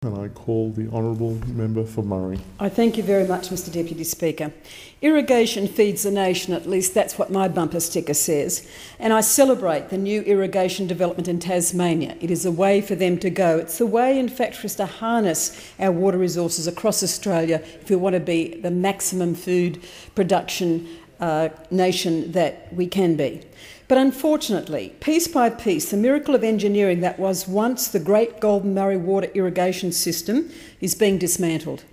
And I call the Honourable Member for Murray. I thank you very much, Mr Deputy Speaker. Irrigation feeds the nation, at least that's what my bumper sticker says, and I celebrate the new irrigation development in Tasmania. It is a way for them to go. It's the way, in fact, for us to harness our water resources across Australia if we want to be the maximum food production nation that we can be. But unfortunately, piece by piece, the miracle of engineering that was once the great Goulburn-Murray Water irrigation system is being dismantled.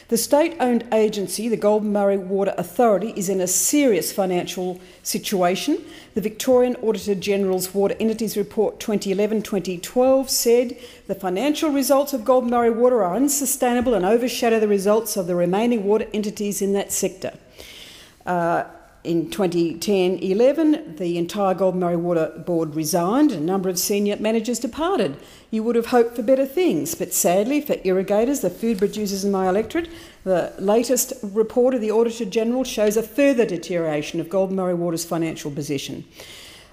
The state-owned agency, the Goulburn-Murray Water Authority, is in a serious financial situation. The Victorian Auditor-General's Water Entities Report 2011-2012 said the financial results of Goulburn-Murray Water are unsustainable and overshadow the results of the remaining water entities in that sector. In 2010-11, the entire Goulburn-Murray Water Board resigned and a number of senior managers departed. You would have hoped for better things, but sadly for irrigators, the food producers in my electorate, the latest report of the Auditor-General shows a further deterioration of Goulburn-Murray Water's financial position.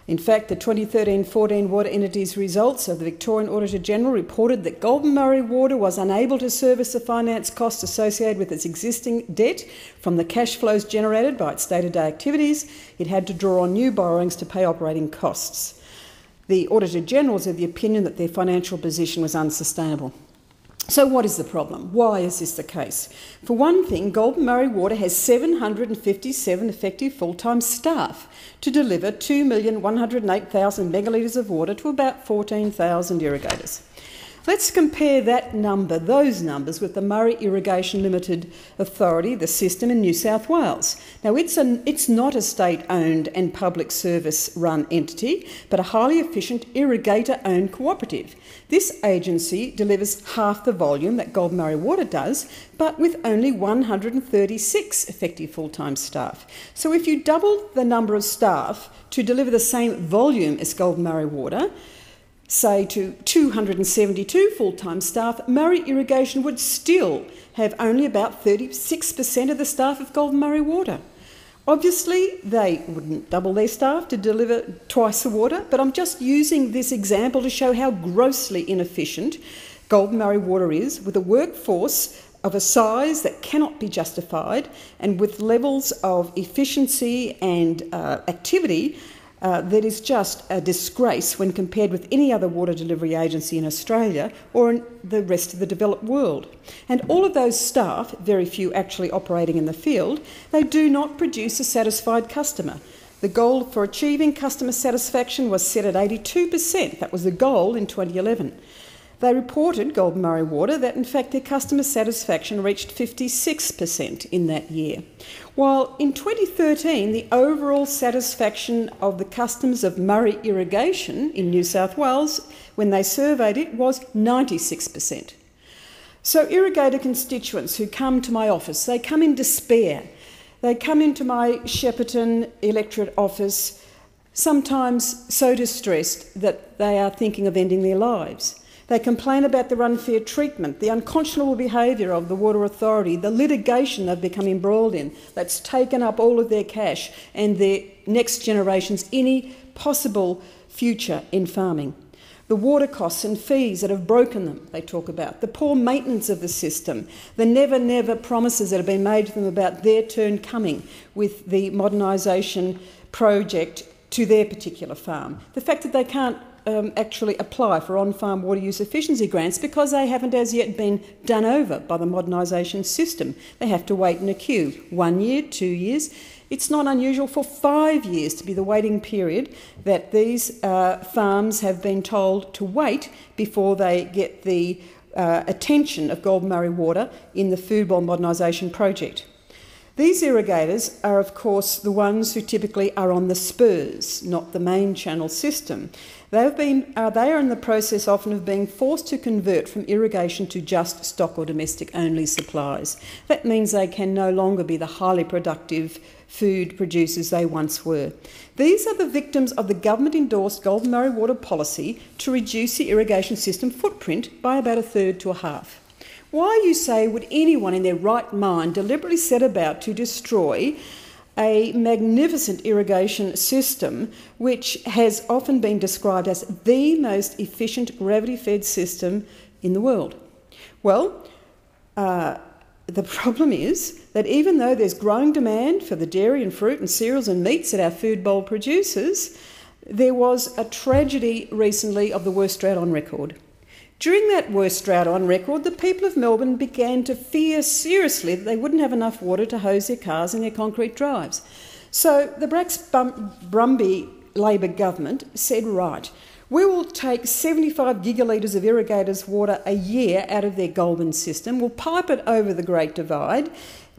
In fact, the 2013-14 water entities results of the Victorian Auditor-General reported that Goulburn-Murray Water was unable to service the finance costs associated with its existing debt from the cash flows generated by its day-to-day activities. It had to draw on new borrowings to pay operating costs. The Auditor-General was of the opinion that their financial position was unsustainable. So what is the problem? Why is this the case? For one thing, Goulburn-Murray Water has 757 effective full-time staff to deliver 2,108,000 megalitres of water to about 14,000 irrigators. Let's compare those numbers with the Murray Irrigation Limited Authority, the system in New South Wales. Now, it's not a state-owned and public service-run entity, but a highly efficient irrigator-owned cooperative. This agency delivers half the volume that Goulburn-Murray Water does, but with only 136 effective full-time staff. So if you double the number of staff to deliver the same volume as Goulburn-Murray Water, say to 272 full-time staff, Murray Irrigation would still have only about 36% of the staff of Goulburn-Murray Water. Obviously, they wouldn't double their staff to deliver twice the water, but I'm just using this example to show how grossly inefficient Goulburn-Murray Water is, with a workforce of a size that cannot be justified and with levels of efficiency and activity that is just a disgrace when compared with any other water delivery agency in Australia or in the rest of the developed world. And all of those staff, very few actually operating in the field, they do not produce a satisfied customer. The goal for achieving customer satisfaction was set at 82%. That was the goal in 2011. They reported, Goulburn-Murray Water, that in fact their customer satisfaction reached 56% in that year. While in 2013, the overall satisfaction of the customers of Murray Irrigation in New South Wales, when they surveyed it, was 96%. So irrigator constituents who come to my office, they come in despair. They come into my Shepparton electorate office, sometimes so distressed that they are thinking of ending their lives. They complain about their unfair treatment, the unconscionable behaviour of the Water Authority, the litigation they've become embroiled in that's taken up all of their cash and their next generation's any possible future in farming. The water costs and fees that have broken them, they talk about. The poor maintenance of the system, the never promises that have been made to them about their turn coming with the modernisation project to their particular farm. The fact that they can't actually apply for on-farm water use efficiency grants because they haven't as yet been done over by the modernisation system. They have to wait in a queue 1 year, 2 years. It's not unusual for 5 years to be the waiting period that these farms have been told to wait before they get the attention of Goulburn-Murray Water in the Food Bowl Modernisation project. These irrigators are, of course, the ones who typically are on the spurs, not the main channel system. They are in the process often of being forced to convert from irrigation to just stock or domestic-only supplies. That means they can no longer be the highly productive food producers they once were. These are the victims of the government-endorsed Goulburn-Murray Water policy to reduce the irrigation system footprint by about a third to a half. Why, you say, would anyone in their right mind deliberately set about to destroy a magnificent irrigation system which has often been described as the most efficient gravity-fed system in the world? Well, the problem is that even though there's growing demand for the dairy and fruit and cereals and meats that our food bowl produces, there was a tragedy recently of the worst drought on record. During that worst drought on record, the people of Melbourne began to fear seriously that they wouldn't have enough water to hose their cars and their concrete drives. So the Brumby Labor government said, right, we will take 75 gigalitres of irrigators' water a year out of their Goulburn system. We'll pipe it over the Great Divide.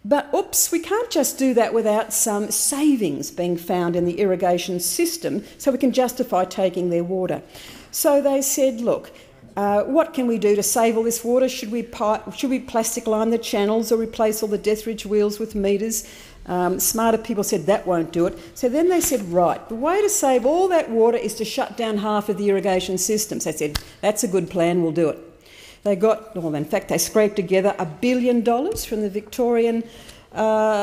But, oops, we can't just do that without some savings being found in the irrigation system so we can justify taking their water. So they said, look, what can we do to save all this water? Should we plastic line the channels or replace all the Deathridge wheels with meters? Smarter people said that won't do it. So then they said, right, the way to save all that water is to shut down half of the irrigation systems. They said, that's a good plan, we'll do it. They scraped together $1 billion from the Victorian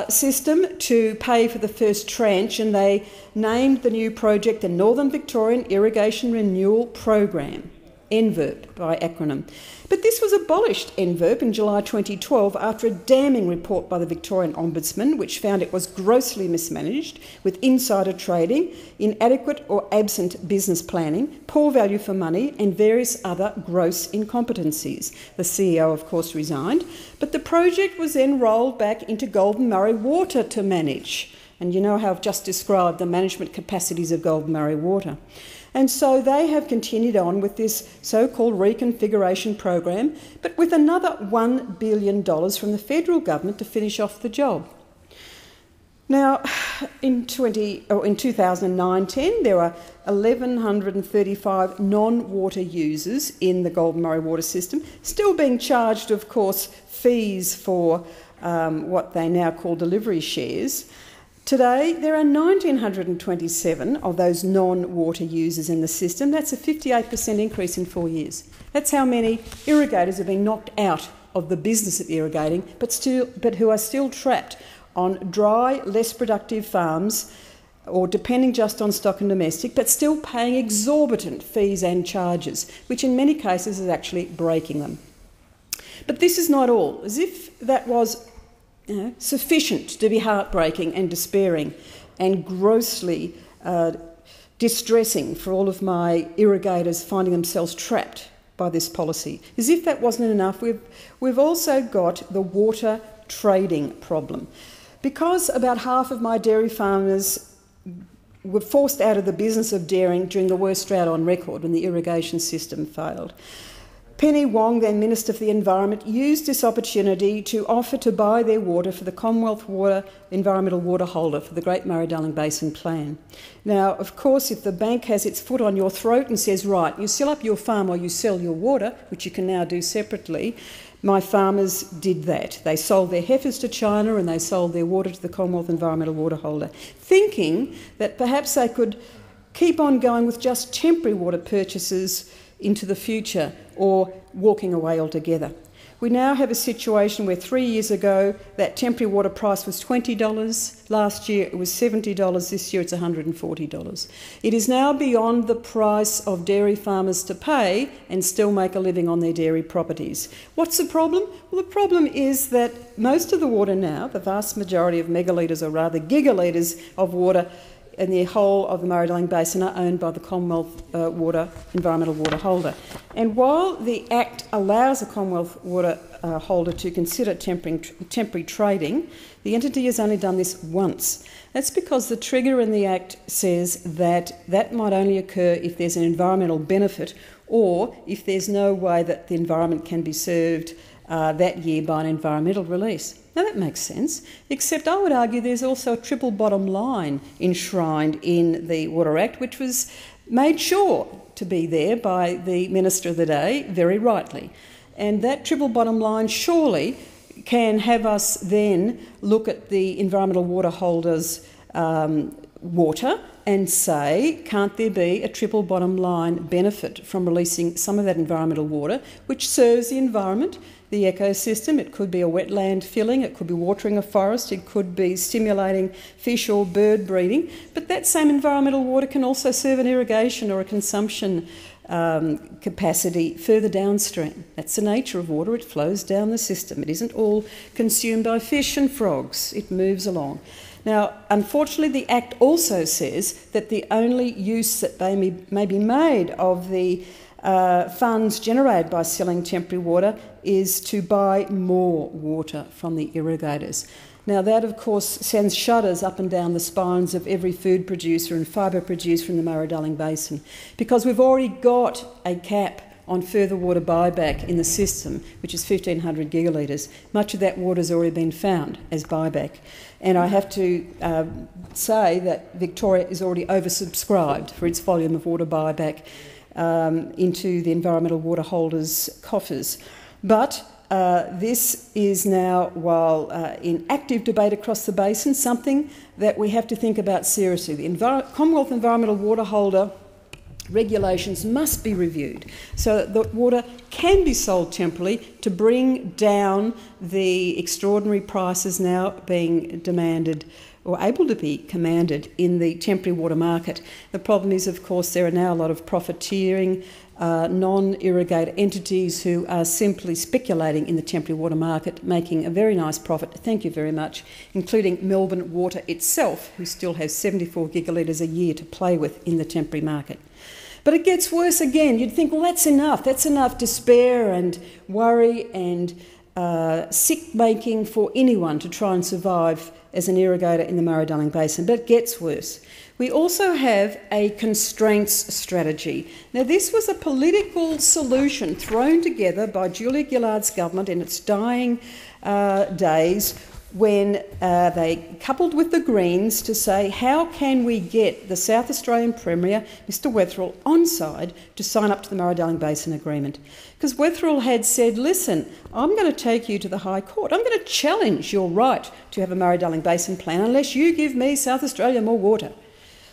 system to pay for the first tranche, and they named the new project the Northern Victorian Irrigation Renewal Program, NVIRP by acronym. But this was abolished, NVIRP, in July 2012 after a damning report by the Victorian Ombudsman, which found it was grossly mismanaged with insider trading, inadequate or absent business planning, poor value for money and various other gross incompetencies. The CEO, of course, resigned, but the project was then rolled back into Goulburn-Murray Water to manage. And you know how I've just described the management capacities of Goulburn-Murray Water. And so they have continued on with this so-called reconfiguration program, but with another $1 billion from the federal government to finish off the job. Now, in 2009-10, there were 1,135 non-water users in the Goulburn-Murray water system, still being charged, of course, fees for what they now call delivery shares. Today, there are 1,927 of those non-water users in the system. That's a 58% increase in 4 years. That's how many irrigators have been knocked out of the business of irrigating, but who are still trapped on dry, less productive farms, or depending just on stock and domestic, but still paying exorbitant fees and charges, which in many cases is actually breaking them. But this is not all. As if that was sufficient to be heartbreaking and despairing and grossly distressing for all of my irrigators finding themselves trapped by this policy. As if that wasn't enough, we've also got the water trading problem. Because about half of my dairy farmers were forced out of the business of dairying during the worst drought on record when the irrigation system failed, Penny Wong, then Minister for the Environment, used this opportunity to offer to buy their water for the Commonwealth Environmental Water Holder for the Great Murray-Darling Basin Plan. Now, of course, if the bank has its foot on your throat and says, right, you sell up your farm or you sell your water, which you can now do separately, my farmers did that. They sold their heifers to China and they sold their water to the Commonwealth Environmental Water Holder, thinking that perhaps they could keep on going with just temporary water purchases into the future or walking away altogether. We now have a situation where 3 years ago that temporary water price was $20, last year it was $70, this year it's $140. It is now beyond the price of dairy farmers to pay and still make a living on their dairy properties. What's the problem? Well, the problem is that most of the water now, the vast majority of megalitres or rather gigalitres of water and the whole of the Murray-Darling Basin are owned by the Commonwealth Environmental Water Holder. And while the Act allows a Commonwealth Water Holder to consider temporary trading, the entity has only done this once. That's because the trigger in the Act says that that might only occur if there's an environmental benefit or if there's no way that the environment can be served that year by an environmental release. Now that makes sense, except I would argue there's also a triple bottom line enshrined in the Water Act, which was made sure to be there by the Minister of the day, very rightly. And that triple bottom line surely can have us then look at the environmental water holders' water and say, can't there be a triple bottom line benefit from releasing some of that environmental water which serves the environment, the ecosystem? It could be a wetland filling, it could be watering a forest, it could be stimulating fish or bird breeding, but that same environmental water can also serve an irrigation or a consumption capacity further downstream. That's the nature of water. It flows down the system. It isn't all consumed by fish and frogs. It moves along. Now, unfortunately, the Act also says that the only use that may be made of the funds generated by selling temporary water is to buy more water from the irrigators. Now that, of course, sends shudders up and down the spines of every food producer and fibre producer in the Murray-Darling Basin, because we've already got a cap on further water buyback in the system, which is 1,500 gigalitres. Much of that water has already been found as buyback. And I have to say that Victoria is already oversubscribed for its volume of water buyback into the environmental water holders' coffers. But this is now, while in active debate across the basin, something that we have to think about seriously. The Commonwealth Environmental Water Holder regulations must be reviewed so that water can be sold temporarily to bring down the extraordinary prices now being demanded or able to be commanded in the temporary water market. The problem is, of course, there are now a lot of profiteering non-irrigator entities who are simply speculating in the temporary water market, making a very nice profit, thank you very much, including Melbourne Water itself, who still has 74 gigalitres a year to play with in the temporary market. But it gets worse again. You'd think, well, that's enough despair and worry and sick-making for anyone to try and survive as an irrigator in the Murray-Darling Basin, but it gets worse. We also have a constraints strategy. Now, this was a political solution thrown together by Julia Gillard's government in its dying days when they coupled with the Greens to say, how can we get the South Australian Premier, Mr Wetherill, on side to sign up to the Murray-Darling Basin Agreement? Because Wetherill had said, listen, I'm going to take you to the High Court. I'm going to challenge your right to have a Murray-Darling Basin plan unless you give me, South Australia, more water.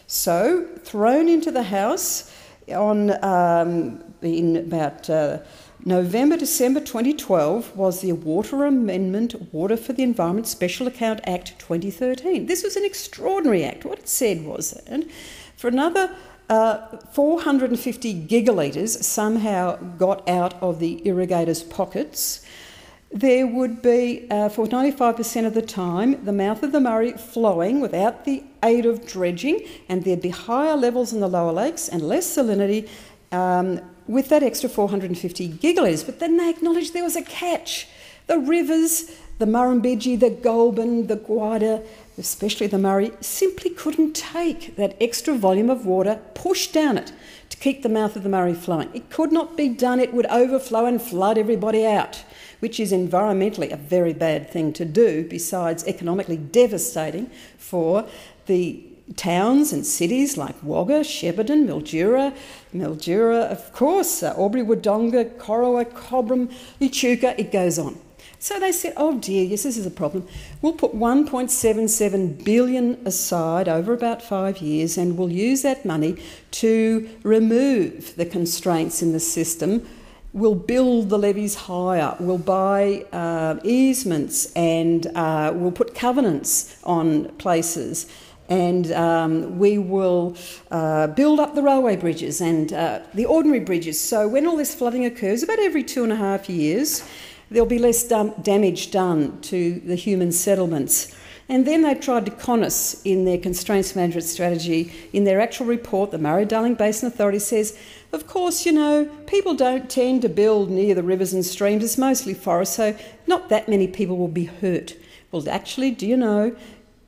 So, thrown into the House in about November, December 2012 was the Water Amendment, Water for the Environment Special Account Act 2013. This was an extraordinary act. What it said was that for another 450 gigalitres somehow got out of the irrigators' pockets, there would be, for 95% of the time, the mouth of the Murray flowing without the aid of dredging, and there'd be higher levels in the lower lakes and less salinity with that extra 450 gigalitres. But then they acknowledged there was a catch. The rivers, the Murrumbidgee, the Goulburn, the Gwydir, especially the Murray, simply couldn't take that extra volume of water pushed down it to keep the mouth of the Murray flowing. It could not be done. It would overflow and flood everybody out, which is environmentally a very bad thing to do, besides economically devastating for the towns and cities like Wagga, Shepparton, Mildura, of course, Albury, Wodonga, Corowa, Cobram, Echuca, it goes on. So they said, oh dear, yes, this is a problem. We'll put $1.77 billion aside over about 5 years, and we'll use that money to remove the constraints in the system. We'll build the levees higher, we'll buy easements, and we'll put covenants on places, and we will build up the railway bridges and the ordinary bridges. So when all this flooding occurs, about every 2.5 years, there'll be less damage done to the human settlements. And then they tried to con us in their constraints management strategy. In their actual report, the Murray-Darling Basin Authority says, of course, you know, people don't tend to build near the rivers and streams. It's mostly forest, so not that many people will be hurt. Well, actually, do you know,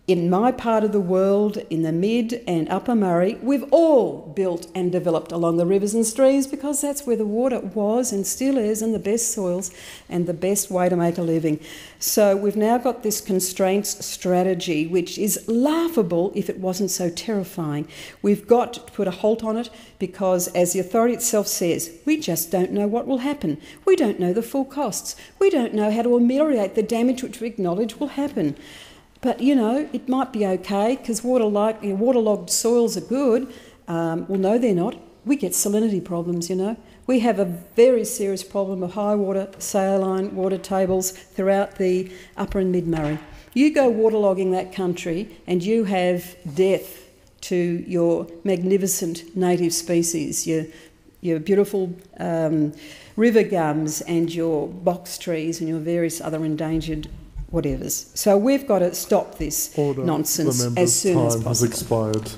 in my part of the world, in the mid and upper Murray, we've all built and developed along the rivers and streams because that's where the water was and still is, and the best soils and the best way to make a living. So we've now got this constraints strategy, which is laughable if it wasn't so terrifying. We've got to put a halt on it because, as the authority itself says, we just don't know what will happen. We don't know the full costs. We don't know how to ameliorate the damage which we acknowledge will happen. But, you know, it might be okay because waterlogged soils are good. Well, no, they're not. We get salinity problems, you know. We have a very serious problem of high water, saline water tables throughout the upper and mid-Murray. You go waterlogging that country and you have death to your magnificent native species, your your beautiful river gums and your box trees and your various other endangered whatevers. So we've got to stop this Order. nonsense The as soon as time has possible. expired.